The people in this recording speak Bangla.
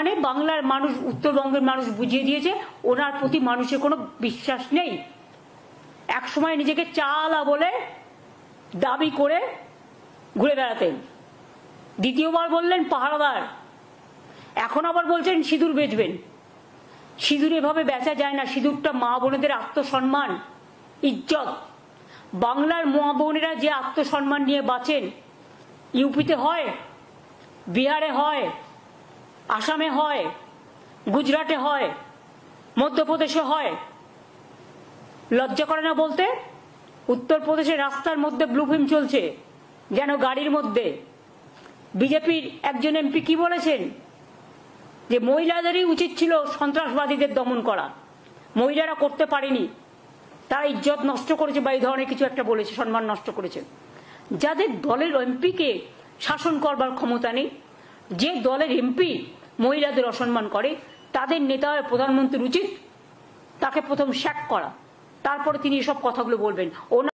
মানে বাংলার মানুষ, উত্তরবঙ্গের মানুষ বুঝিয়ে দিয়েছে ওনার প্রতি মানুষের কোনো বিশ্বাস নেই। একসময় নিজেকে চালা বলে দাবি করে ঘুরে বেড়াতেন, দ্বিতীয়বার বললেন পাহারাদার, এখন আবার বলছেন সিঁদুর বেচবেন। সিঁদুর এভাবে বেচা যায় না। সিঁদুরটা মা বোনেদের আত্মসম্মান, ইজ্জত। বাংলার মা বোনেরা যে আত্মসম্মান নিয়ে বাঁচেন, ইউপিতে হয়, বিহারে হয়, আসামে হয়, গুজরাটে হয়, মধ্যপ্রদেশে হয়। লজ্জা করে না বলতে? উত্তরপ্রদেশের রাস্তার মধ্যে ব্লু ফিল্ম চলছে, যেন গাড়ির মধ্যে। বিজেপির একজন এমপি কি বলেছেন? যে মহিলাদেরই উচিত ছিল সন্ত্রাসবাদীদের দমন করা, মহিলারা করতে পারেনি, তারা ইজ্জত নষ্ট করেছে বা এই ধরনের কিছু একটা বলেছে, সম্মান নষ্ট করেছে। যাদের দলের এমপিকে শাসন করবার ক্ষমতা নেই, যে দলের এমপি মহিলাদের অসম্মান করে, তাদের নেতা হয় প্রধানমন্ত্রীর উচিত তাকে প্রথম শ্যাক করা, তারপরে তিনি এসব কথাগুলো বলবেন।